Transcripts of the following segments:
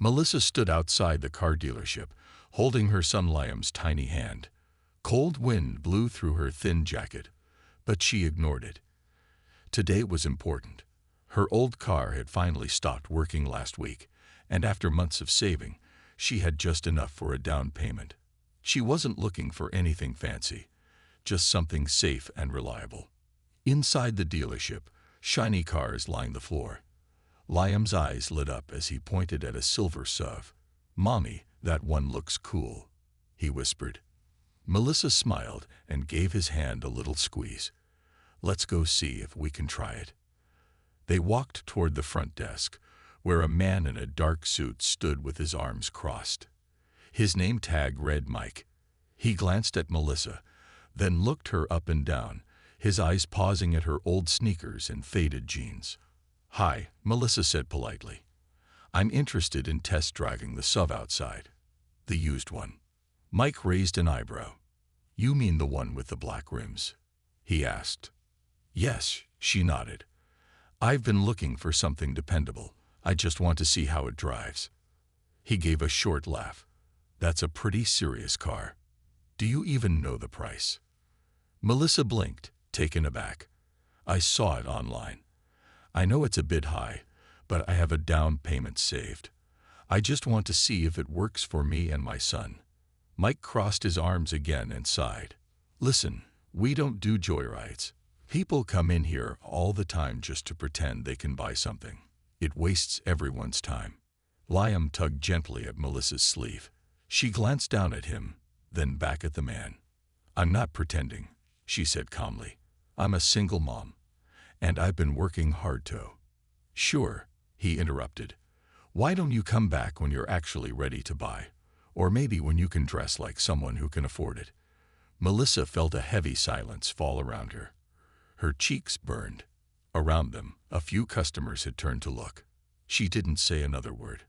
Melissa stood outside the car dealership, holding her son Liam's tiny hand. Cold wind blew through her thin jacket, but she ignored it. Today was important. Her old car had finally stopped working last week, and after months of saving, she had just enough for a down payment. She wasn't looking for anything fancy, just something safe and reliable. Inside the dealership, shiny cars lined the floor. Liam's eyes lit up as he pointed at a silver SUV. "Mommy, that one looks cool," he whispered. Melissa smiled and gave his hand a little squeeze. "Let's go see if we can try it." They walked toward the front desk, where a man in a dark suit stood with his arms crossed. His name tag read Mike. He glanced at Melissa, then looked her up and down, his eyes pausing at her old sneakers and faded jeans. "Hi," Melissa said politely. "I'm interested in test driving the SUV outside." "The used one?" Mike raised an eyebrow. "You mean the one with the black rims?" he asked. "Yes," she nodded. "I've been looking for something dependable. I just want to see how it drives." He gave a short laugh. "That's a pretty serious car. Do you even know the price?" Melissa blinked, taken aback. "I saw it online. I know it's a bit high, but I have a down payment saved. I just want to see if it works for me and my son." Mike crossed his arms again and sighed. "Listen, we don't do joyrides. People come in here all the time just to pretend they can buy something. It wastes everyone's time." Liam tugged gently at Melissa's sleeve. She glanced down at him, then back at the man. "I'm not pretending," she said calmly. "I'm a single mom, and I've been working hard to—" "Sure," he interrupted. "Why don't you come back when you're actually ready to buy? Or maybe when you can dress like someone who can afford it." Melissa felt a heavy silence fall around her. Her cheeks burned. Around them, a few customers had turned to look. She didn't say another word.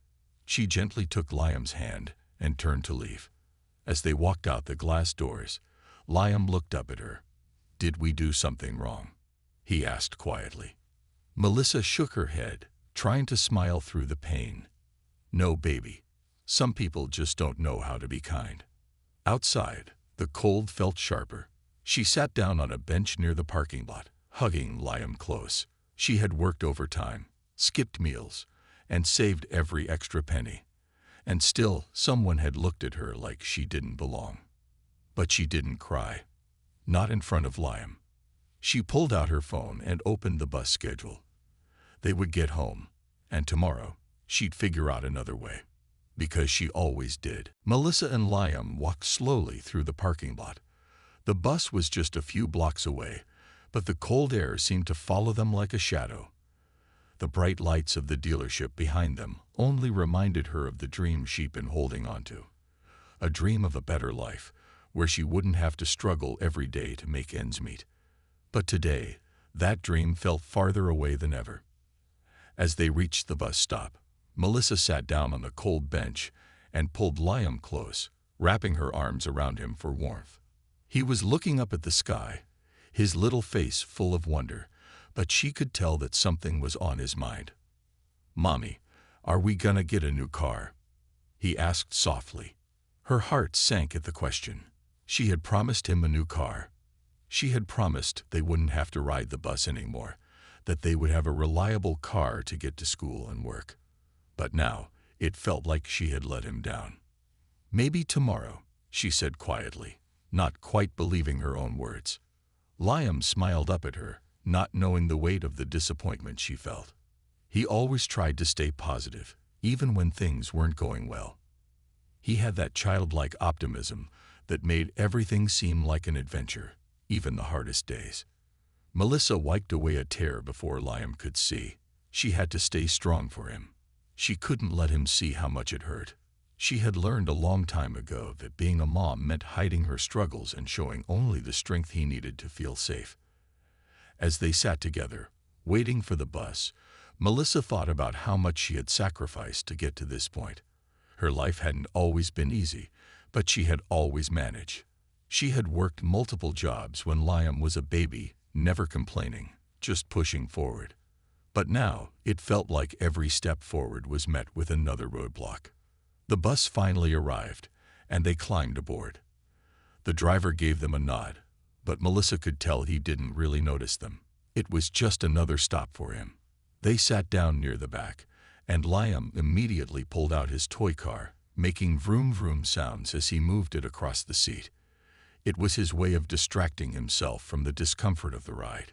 She gently took Liam's hand and turned to leave. As they walked out the glass doors, Liam looked up at her. "Did we do something wrong?" he asked quietly. Melissa shook her head, trying to smile through the pain. "No, baby. Some people just don't know how to be kind." Outside, the cold felt sharper. She sat down on a bench near the parking lot, hugging Liam close. She had worked overtime, skipped meals, and saved every extra penny. And still, someone had looked at her like she didn't belong. But she didn't cry. Not in front of Liam. She pulled out her phone and opened the bus schedule. They would get home, and tomorrow, she'd figure out another way. Because she always did. Melissa and Liam walked slowly through the parking lot. The bus was just a few blocks away, but the cold air seemed to follow them like a shadow. The bright lights of the dealership behind them only reminded her of the dream she'd been holding on to. A dream of a better life, where she wouldn't have to struggle every day to make ends meet. But today, that dream felt farther away than ever. As they reached the bus stop, Melissa sat down on the cold bench and pulled Liam close, wrapping her arms around him for warmth. He was looking up at the sky, his little face full of wonder, but she could tell that something was on his mind. "Mommy, are we gonna get a new car?" he asked softly. Her heart sank at the question. She had promised him a new car. She had promised they wouldn't have to ride the bus anymore, that they would have a reliable car to get to school and work. But now, it felt like she had let him down. "Maybe tomorrow," she said quietly, not quite believing her own words. Liam smiled up at her, not knowing the weight of the disappointment she felt. He always tried to stay positive, even when things weren't going well. He had that childlike optimism that made everything seem like an adventure, even the hardest days. Melissa wiped away a tear before Liam could see. She had to stay strong for him. She couldn't let him see how much it hurt. She had learned a long time ago that being a mom meant hiding her struggles and showing only the strength he needed to feel safe. As they sat together, waiting for the bus, Melissa thought about how much she had sacrificed to get to this point. Her life hadn't always been easy, but she had always managed. She had worked multiple jobs when Liam was a baby, never complaining, just pushing forward. But now, it felt like every step forward was met with another roadblock. The bus finally arrived, and they climbed aboard. The driver gave them a nod, but Melissa could tell he didn't really notice them. It was just another stop for him. They sat down near the back, and Liam immediately pulled out his toy car, making vroom vroom sounds as he moved it across the seat. It was his way of distracting himself from the discomfort of the ride.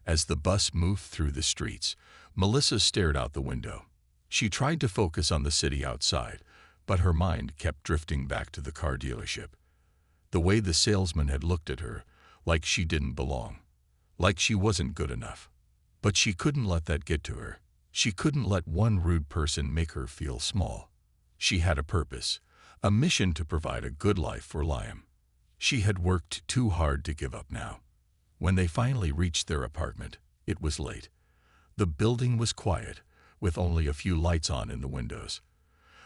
As the bus moved through the streets, Melissa stared out the window. She tried to focus on the city outside, but her mind kept drifting back to the car dealership. The way the salesman had looked at her, like she didn't belong, like she wasn't good enough. But she couldn't let that get to her. She couldn't let one rude person make her feel small. She had a purpose, a mission to provide a good life for Liam. She had worked too hard to give up now. When they finally reached their apartment, it was late. The building was quiet, with only a few lights on in the windows.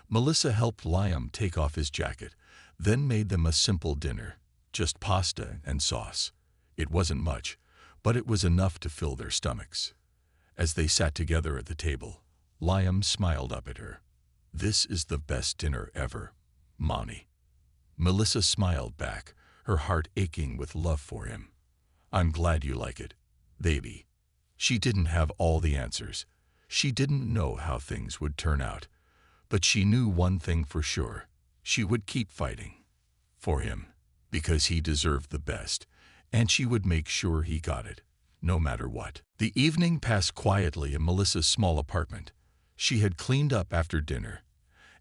Melissa helped Liam take off his jacket, then made them a simple dinner, just pasta and sauce. It wasn't much, but it was enough to fill their stomachs. As they sat together at the table, Liam smiled up at her. "This is the best dinner ever, Mommy." Melissa smiled back, her heart aching with love for him. "I'm glad you like it, baby." She didn't have all the answers. She didn't know how things would turn out. But she knew one thing for sure. She would keep fighting for him, because he deserved the best, and she would make sure he got it, no matter what. The evening passed quietly in Melissa's small apartment. She had cleaned up after dinner,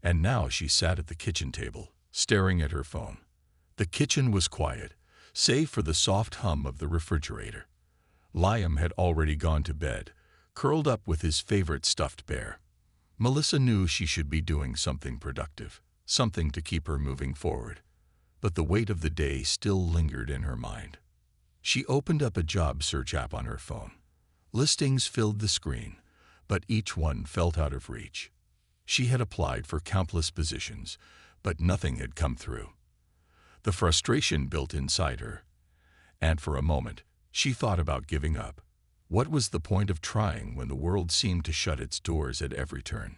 and now she sat at the kitchen table, staring at her phone. The kitchen was quiet, save for the soft hum of the refrigerator. Liam had already gone to bed, curled up with his favorite stuffed bear. Melissa knew she should be doing something productive, something to keep her moving forward. But the weight of the day still lingered in her mind. She opened up a job search app on her phone. Listings filled the screen, but each one felt out of reach. She had applied for countless positions, but nothing had come through. The frustration built inside her, and for a moment, she thought about giving up. What was the point of trying when the world seemed to shut its doors at every turn?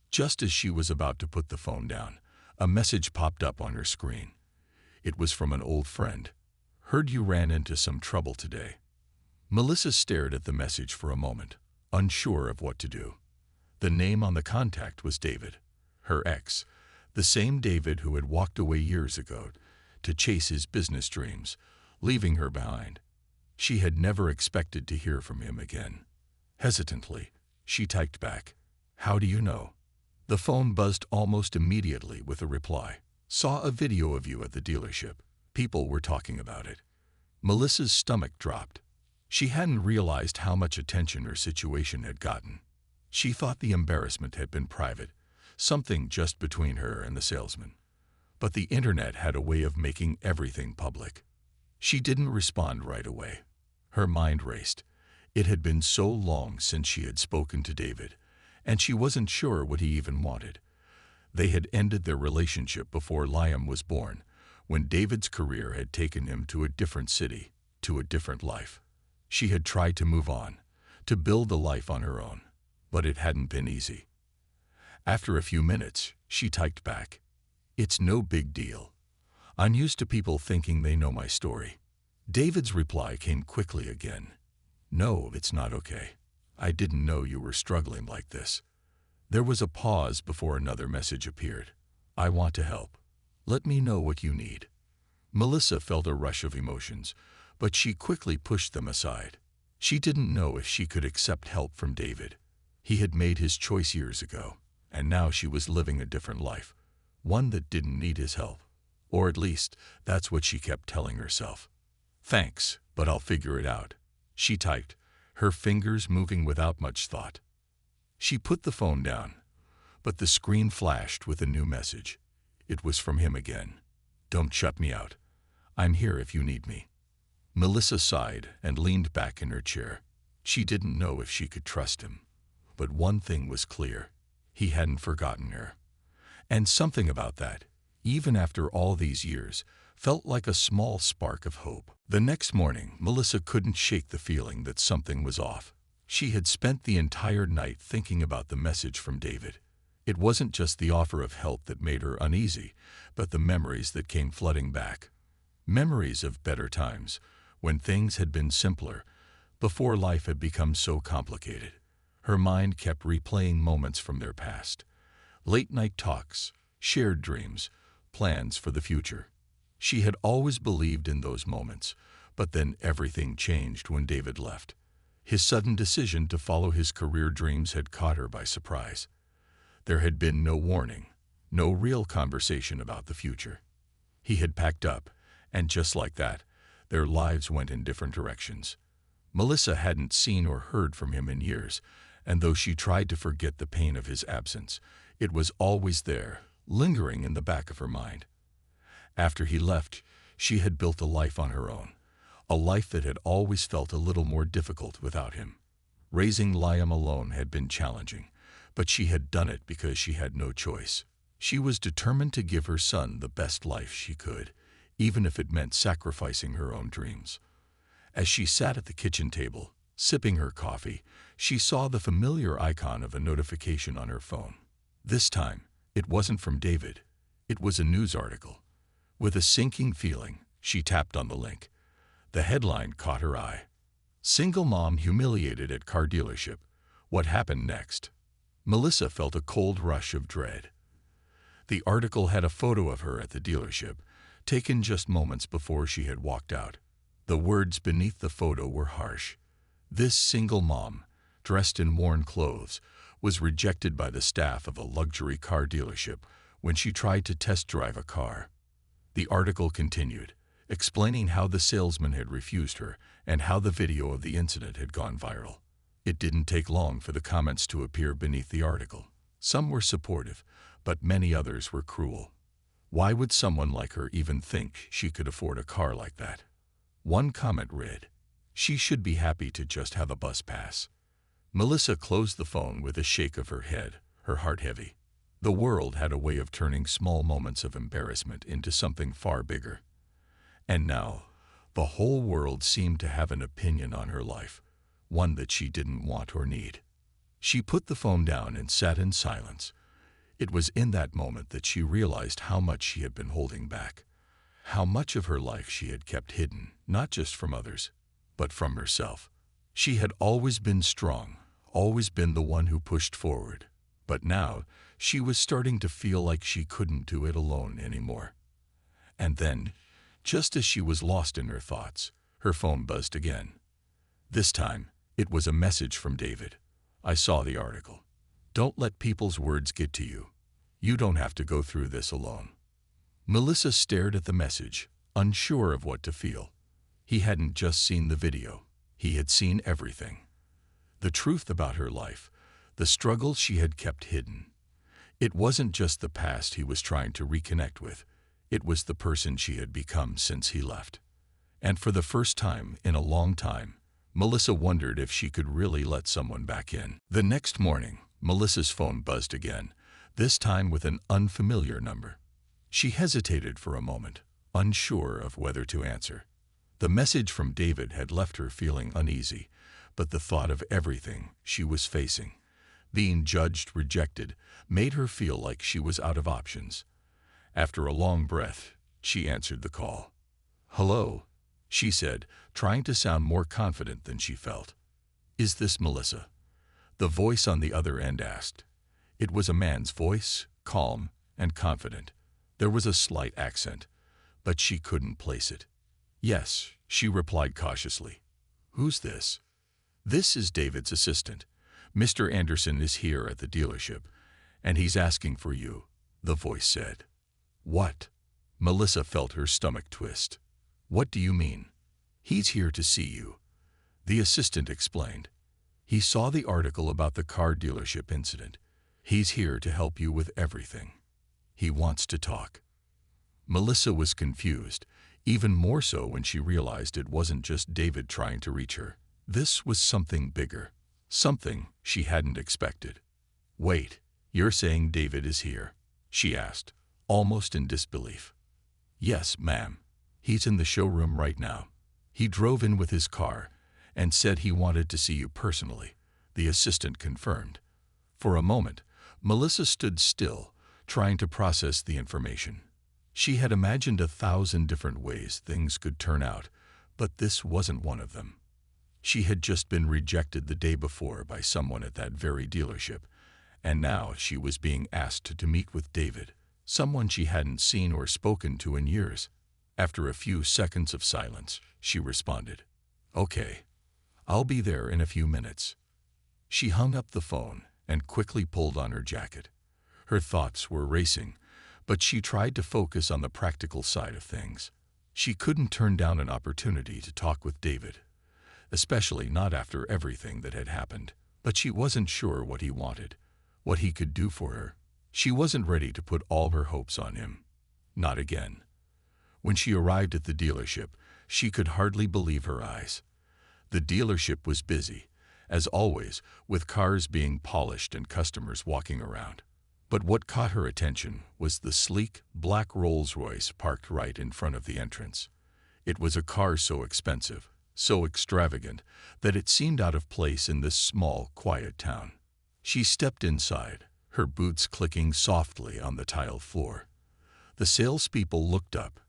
Just as she was about to put the phone down, a message popped up on her screen. It was from an old friend. "Heard you ran into some trouble today." Melissa stared at the message for a moment, unsure of what to do. The name on the contact was David, her ex, the same David who had walked away years ago to chase his business dreams, leaving her behind. She had never expected to hear from him again. Hesitantly, she typed back, "How do you know?" The phone buzzed almost immediately with a reply. "Saw a video of you at the dealership. People were talking about it." Melissa's stomach dropped. She hadn't realized how much attention her situation had gotten. She thought the embarrassment had been private, something just between her and the salesman. But the internet had a way of making everything public. She didn't respond right away. Her mind raced. It had been so long since she had spoken to David, and she wasn't sure what he even wanted. They had ended their relationship before Liam was born, when David's career had taken him to a different city, to a different life. She had tried to move on, to build a life on her own, but it hadn't been easy. After a few minutes, she typed back, "It's no big deal. I'm used to people thinking they know my story." David's reply came quickly again. "No, it's not okay. I didn't know you were struggling like this." There was a pause before another message appeared. "I want to help. Let me know what you need." Melissa felt a rush of emotions, but she quickly pushed them aside. She didn't know if she could accept help from David. He had made his choice years ago, and now she was living a different life, one that didn't need his help. Or at least, that's what she kept telling herself. "Thanks, but I'll figure it out," she typed, her fingers moving without much thought. She put the phone down, but the screen flashed with a new message. It was from him again. "Don't shut me out. I'm here if you need me." Melissa sighed and leaned back in her chair. She didn't know if she could trust him. But one thing was clear. He hadn't forgotten her. And something about that, even after all these years, felt like a small spark of hope. The next morning, Melissa couldn't shake the feeling that something was off. She had spent the entire night thinking about the message from David. It wasn't just the offer of help that made her uneasy, but the memories that came flooding back. Memories of better times, when things had been simpler, before life had become so complicated. Her mind kept replaying moments from their past. Late-night talks, shared dreams, plans for the future. She had always believed in those moments, but then everything changed when David left. His sudden decision to follow his career dreams had caught her by surprise. There had been no warning, no real conversation about the future. He had packed up, and just like that, their lives went in different directions. Melissa hadn't seen or heard from him in years, and though she tried to forget the pain of his absence, it was always there, lingering in the back of her mind. After he left, she had built a life on her own, a life that had always felt a little more difficult without him. Raising Liam alone had been challenging, but she had done it because she had no choice. She was determined to give her son the best life she could, even if it meant sacrificing her own dreams. As she sat at the kitchen table, sipping her coffee, she saw the familiar icon of a notification on her phone. This time, it wasn't from David. It was a news article. With a sinking feeling, she tapped on the link. The headline caught her eye. Single mom humiliated at car dealership. What happened next? Melissa felt a cold rush of dread. The article had a photo of her at the dealership, taken just moments before she had walked out. The words beneath the photo were harsh. This single mom, dressed in worn clothes, was rejected by the staff of a luxury car dealership when she tried to test drive a car. The article continued, explaining how the salesman had refused her and how the video of the incident had gone viral. It didn't take long for the comments to appear beneath the article. Some were supportive, but many others were cruel. Why would someone like her even think she could afford a car like that? One comment read, "She should be happy to just have a bus pass." Melissa closed the phone with a shake of her head, her heart heavy. The world had a way of turning small moments of embarrassment into something far bigger. And now, the whole world seemed to have an opinion on her life, one that she didn't want or need. She put the phone down and sat in silence. It was in that moment that she realized how much she had been holding back, how much of her life she had kept hidden, not just from others, but from herself. She had always been strong, always been the one who pushed forward, but now she was starting to feel like she couldn't do it alone anymore. And then, just as she was lost in her thoughts, her phone buzzed again. This time, it was a message from David. "I saw the article. Don't let people's words get to you. You don't have to go through this alone." Melissa stared at the message, unsure of what to feel. He hadn't just seen the video. He had seen everything. The truth about her life, the struggles she had kept hidden. It wasn't just the past he was trying to reconnect with. It was the person she had become since he left. And for the first time in a long time, Melissa wondered if she could really let someone back in. The next morning, Melissa's phone buzzed again, this time with an unfamiliar number. She hesitated for a moment, unsure of whether to answer. The message from David had left her feeling uneasy, but the thought of everything she was facing, being judged, rejected, made her feel like she was out of options. After a long breath, she answered the call. "Hello," she said, trying to sound more confident than she felt. "Is this Melissa?" The voice on the other end asked. It was a man's voice, calm and confident. There was a slight accent, but she couldn't place it. "Yes," she replied cautiously. "Who's this?" "This is David's assistant. Mr. Anderson is here at the dealership, and he's asking for you," the voice said. "What?" Melissa felt her stomach twist. "What do you mean?" "He's here to see you," the assistant explained. "He saw the article about the car dealership incident. He's here to help you with everything. He wants to talk." Melissa was confused, even more so when she realized it wasn't just David trying to reach her. This was something bigger, something she hadn't expected. "Wait, you're saying David is here?" she asked, almost in disbelief. "Yes, ma'am. He's in the showroom right now. He drove in with his car, and said he wanted to see you personally, the assistant confirmed. For a moment, Melissa stood still, trying to process the information. She had imagined 1,000 different ways things could turn out, but this wasn't one of them. She had just been rejected the day before by someone at that very dealership, and now she was being asked to meet with David, someone she hadn't seen or spoken to in years. After a few seconds of silence, she responded, "Okay, I'll be there in a few minutes." She hung up the phone and quickly pulled on her jacket. Her thoughts were racing, but she tried to focus on the practical side of things. She couldn't turn down an opportunity to talk with David, especially not after everything that had happened. But she wasn't sure what he wanted, what he could do for her. She wasn't ready to put all her hopes on him. Not again. When she arrived at the dealership, she could hardly believe her eyes. The dealership was busy, as always, with cars being polished and customers walking around. But what caught her attention was the sleek, black Rolls-Royce parked right in front of the entrance. It was a car so expensive, so extravagant, that it seemed out of place in this small, quiet town. She stepped inside, her boots clicking softly on the tiled floor. The salespeople looked up,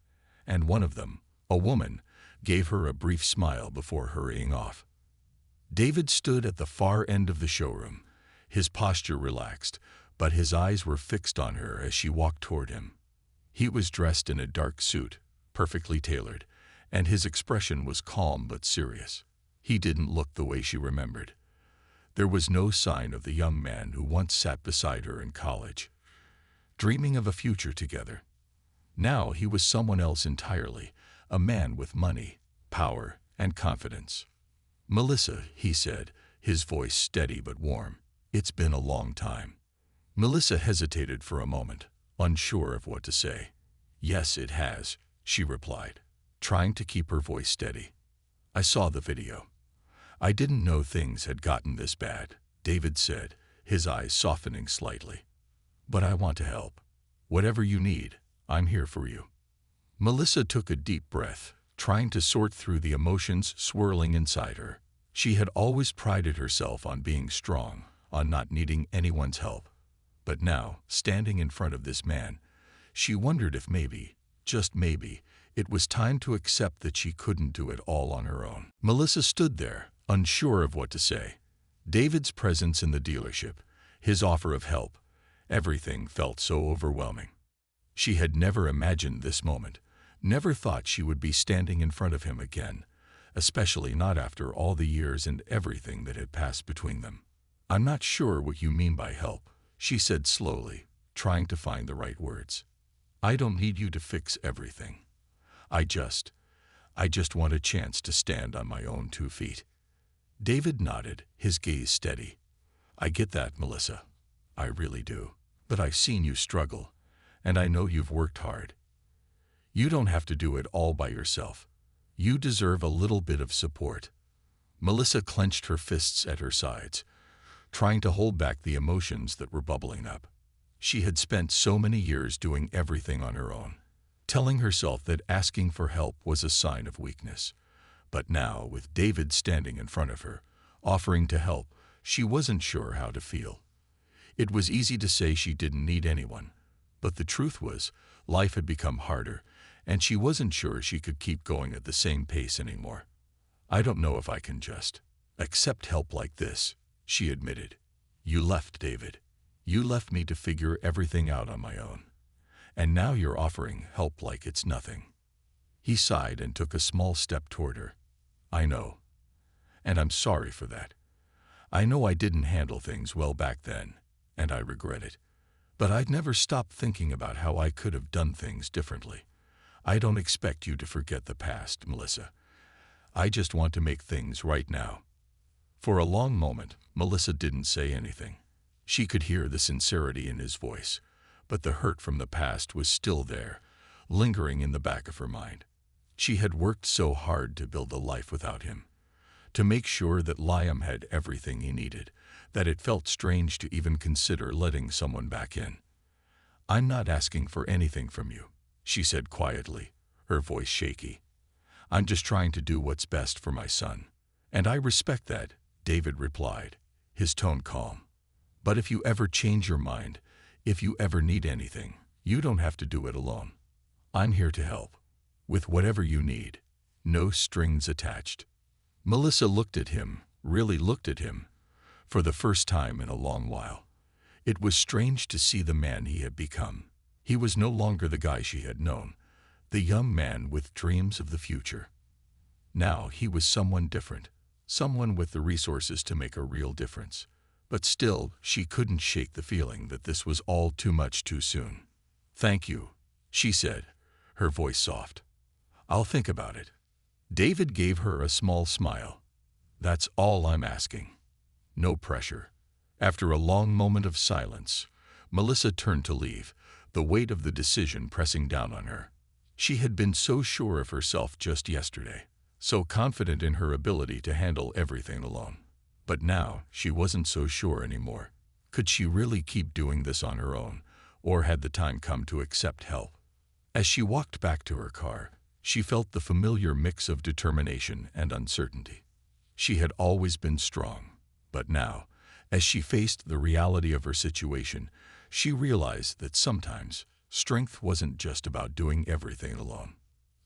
and one of them, a woman, gave her a brief smile before hurrying off. David stood at the far end of the showroom, his posture relaxed, but his eyes were fixed on her as she walked toward him. He was dressed in a dark suit, perfectly tailored, and his expression was calm but serious. He didn't look the way she remembered. There was no sign of the young man who once sat beside her in college, dreaming of a future together. Now he was someone else entirely, a man with money, power, and confidence. "Melissa," he said, his voice steady but warm. "It's been a long time." Melissa hesitated for a moment, unsure of what to say. "Yes, it has," she replied, trying to keep her voice steady. "I saw the video. I didn't know things had gotten this bad," David said, his eyes softening slightly. "But I want to help. Whatever you need, I'm here for you." Melissa took a deep breath, trying to sort through the emotions swirling inside her. She had always prided herself on being strong, on not needing anyone's help. But now, standing in front of this man, she wondered if maybe, just maybe, it was time to accept that she couldn't do it all on her own. Melissa stood there, unsure of what to say. David's presence in the dealership, his offer of help, everything felt so overwhelming. She had never imagined this moment, never thought she would be standing in front of him again, especially not after all the years and everything that had passed between them. "I'm not sure what you mean by help," she said slowly, trying to find the right words. "I don't need you to fix everything. I just want a chance to stand on my own 2 feet." David nodded, his gaze steady. "I get that, Melissa. I really do. But I've seen you struggle, and I know you've worked hard. You don't have to do it all by yourself. You deserve a little bit of support." Melissa clenched her fists at her sides, trying to hold back the emotions that were bubbling up. She had spent so many years doing everything on her own, telling herself that asking for help was a sign of weakness. But now, with David standing in front of her, offering to help, she wasn't sure how to feel. It was easy to say she didn't need anyone, but the truth was, life had become harder, and she wasn't sure she could keep going at the same pace anymore. "I don't know if I can just accept help like this," she admitted. "You left, David. You left me to figure everything out on my own. And now you're offering help like it's nothing." He sighed and took a small step toward her. "I know. And I'm sorry for that. I know I didn't handle things well back then, and I regret it. But I'd never stopped thinking about how I could have done things differently. I don't expect you to forget the past, Melissa. I just want to make things right now." For a long moment, Melissa didn't say anything. She could hear the sincerity in his voice, but the hurt from the past was still there, lingering in the back of her mind. She had worked so hard to build a life without him, to make sure that Liam had everything he needed, that it felt strange to even consider letting someone back in. "I'm not asking for anything from you," she said quietly, her voice shaky. "I'm just trying to do what's best for my son, "And I respect that," David replied, his tone calm. "But if you ever change your mind, if you ever need anything, you don't have to do it alone. I'm here to help. With whatever you need. No strings attached." Melissa looked at him, really looked at him, for the first time in a long while. It was strange to see the man he had become. He was no longer the guy she had known, the young man with dreams of the future. Now he was someone different, someone with the resources to make a real difference. But still, she couldn't shake the feeling that this was all too much too soon. "Thank you," she said, her voice soft. "I'll think about it." David gave her a small smile. "That's all I'm asking. No pressure." After a long moment of silence, Melissa turned to leave, the weight of the decision pressing down on her. She had been so sure of herself just yesterday, so confident in her ability to handle everything alone. But now she wasn't so sure anymore. Could she really keep doing this on her own, or had the time come to accept help? As she walked back to her car, she felt the familiar mix of determination and uncertainty. She had always been strong, but now, as she faced the reality of her situation, she realized that sometimes strength wasn't just about doing everything alone.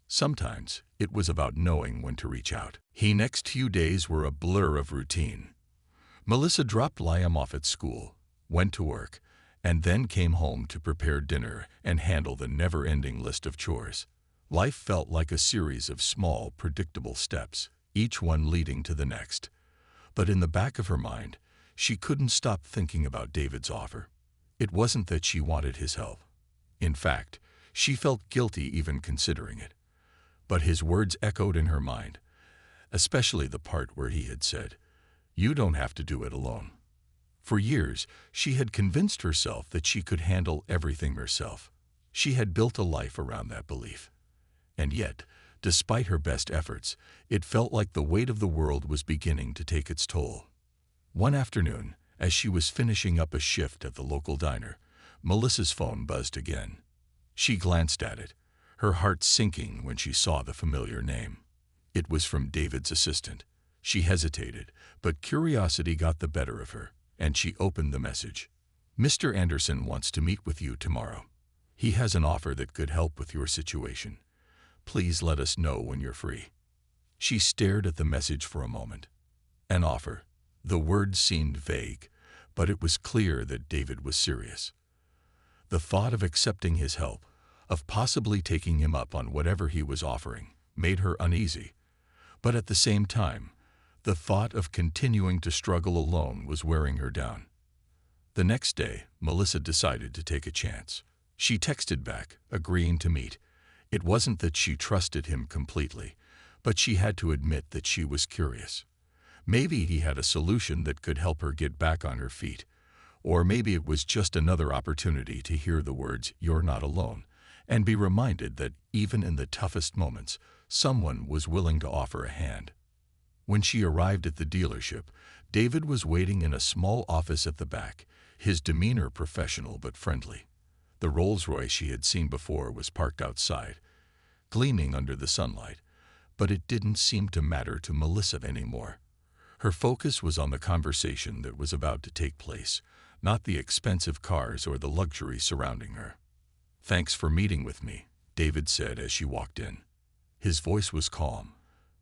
Sometimes it was about knowing when to reach out. The next few days were a blur of routine. Melissa dropped Liam off at school, went to work, and then came home to prepare dinner and handle the never-ending list of chores. Life felt like a series of small, predictable steps, each one leading to the next. But in the back of her mind, she couldn't stop thinking about David's offer. It wasn't that she wanted his help. In fact, she felt guilty even considering it. But his words echoed in her mind, especially the part where he had said, "You don't have to do it alone." For years, she had convinced herself that she could handle everything herself. She had built a life around that belief. And yet, despite her best efforts, it felt like the weight of the world was beginning to take its toll. One afternoon, as she was finishing up a shift at the local diner, Melissa's phone buzzed again. She glanced at it, her heart sinking when she saw the familiar name. It was from David's assistant. She hesitated, but curiosity got the better of her, and she opened the message. "Mr. Anderson wants to meet with you tomorrow. He has an offer that could help with your situation. Please let us know when you're free." She stared at the message for a moment. An offer. The word seemed vague, but it was clear that David was serious. The thought of accepting his help, of possibly taking him up on whatever he was offering, made her uneasy. But at the same time, the thought of continuing to struggle alone was wearing her down. The next day, Melissa decided to take a chance. She texted back, agreeing to meet. It wasn't that she trusted him completely, but she had to admit that she was curious. Maybe he had a solution that could help her get back on her feet. Or maybe it was just another opportunity to hear the words, "You're not alone," and be reminded that even in the toughest moments, someone was willing to offer a hand. When she arrived at the dealership, David was waiting in a small office at the back, his demeanor professional but friendly. The Rolls-Royce she had seen before was parked outside, gleaming under the sunlight, but it didn't seem to matter to Melissa anymore. Her focus was on the conversation that was about to take place, not the expensive cars or the luxury surrounding her. "Thanks for meeting with me," David said as she walked in. His voice was calm,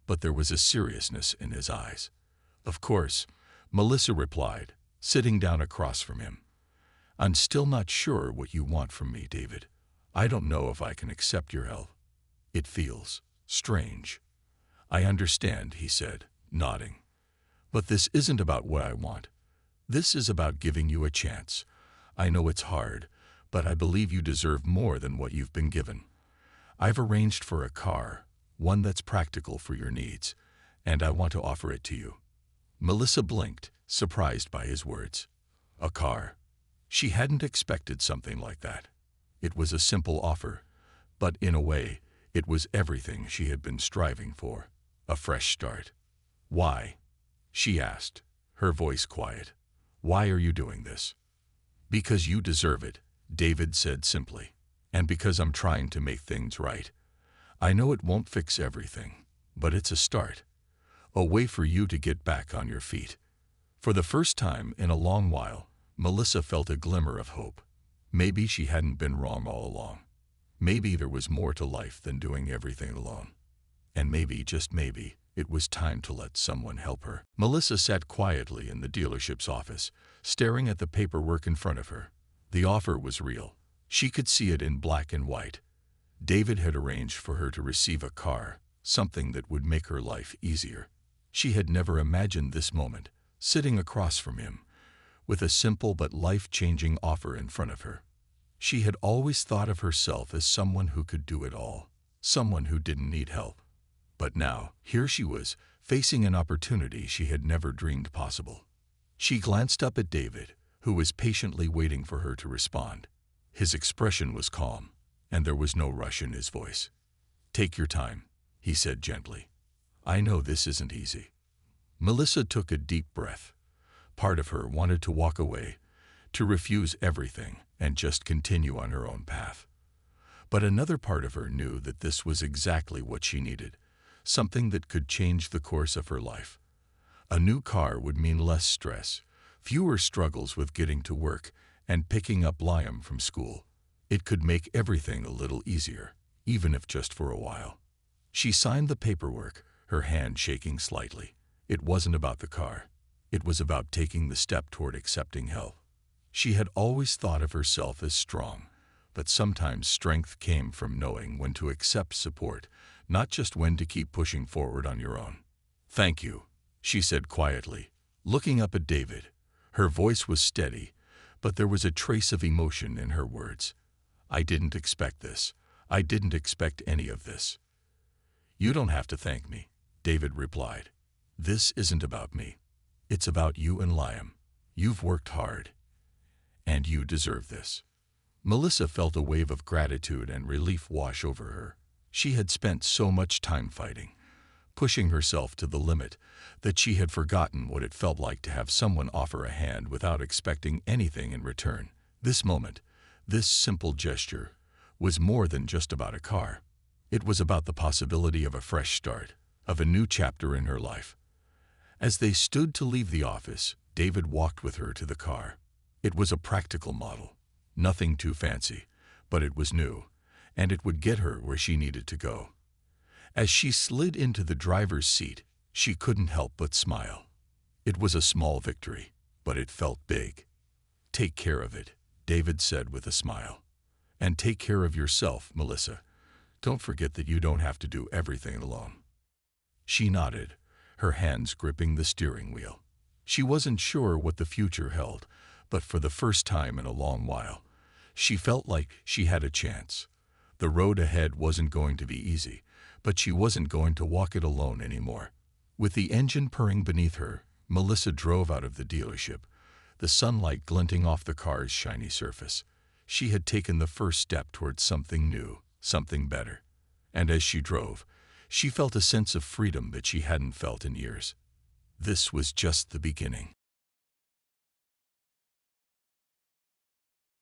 but there was a seriousness in his eyes. "Of course," Melissa replied, sitting down across from him. "I'm still not sure what you want from me, David. I don't know if I can accept your help. It feels strange." "I understand," he said, nodding. "But this isn't about what I want. This is about giving you a chance. I know it's hard, but I believe you deserve more than what you've been given. I've arranged for a car, one that's practical for your needs, and I want to offer it to you." Melissa blinked, surprised by his words. A car. She hadn't expected something like that. It was a simple offer, but in a way, it was everything she had been striving for. A fresh start. "Why?" she asked, her voice quiet. "Why are you doing this?" "Because you deserve it," David said simply, "and because I'm trying to make things right. I know it won't fix everything, but it's a start. a way for you to get back on your feet. For the first time in a long while, Melissa felt a glimmer of hope. Maybe she hadn't been wrong all along. Maybe there was more to life than doing everything alone. And maybe, just maybe, it was time to let someone help her. Melissa sat quietly in the dealership's office, staring at the paperwork in front of her. The offer was real. She could see it in black and white. David had arranged for her to receive a car, something that would make her life easier. She had never imagined this moment, sitting across from him, with a simple but life-changing offer in front of her. She had always thought of herself as someone who could do it all, someone who didn't need help. But now, here she was, facing an opportunity she had never dreamed possible. She glanced up at David, who was patiently waiting for her to respond. His expression was calm, and there was no rush in his voice. "Take your time," he said gently. "I know this isn't easy." Melissa took a deep breath. Part of her wanted to walk away, to refuse everything and just continue on her own path. But another part of her knew that this was exactly what she needed, something that could change the course of her life. A new car would mean less stress, fewer struggles with getting to work and picking up Liam from school. It could make everything a little easier, even if just for a while. She signed the paperwork, her hand shaking slightly. It wasn't about the car. It was about taking the step toward accepting help. She had always thought of herself as strong, but sometimes strength came from knowing when to accept support, not just when to keep pushing forward on your own. "Thank you," she said quietly, looking up at David. Her voice was steady, but there was a trace of emotion in her words. "I didn't expect this. I didn't expect any of this." "You don't have to thank me," David replied. "This isn't about me. It's about you and Liam. You've worked hard, and you deserve this." Melissa felt a wave of gratitude and relief wash over her. She had spent so much time fighting, pushing herself to the limit, that she had forgotten what it felt like to have someone offer a hand without expecting anything in return. This moment, this simple gesture, was more than just about a car. It was about the possibility of a fresh start, of a new chapter in her life. As they stood to leave the office, David walked with her to the car. It was a practical model, nothing too fancy, but it was new, and it would get her where she needed to go. As she slid into the driver's seat, she couldn't help but smile. It was a small victory, but it felt big. "Take care of it," David said with a smile. "And take care of yourself, Melissa. Don't forget that you don't have to do everything alone." She nodded, her hands gripping the steering wheel. She wasn't sure what the future held, but for the first time in a long while, she felt like she had a chance. The road ahead wasn't going to be easy, but she wasn't going to walk it alone anymore. With the engine purring beneath her, Melissa drove out of the dealership, the sunlight glinting off the car's shiny surface. She had taken the first step towards something new, something better. And as she drove, she felt a sense of freedom that she hadn't felt in years. This was just the beginning.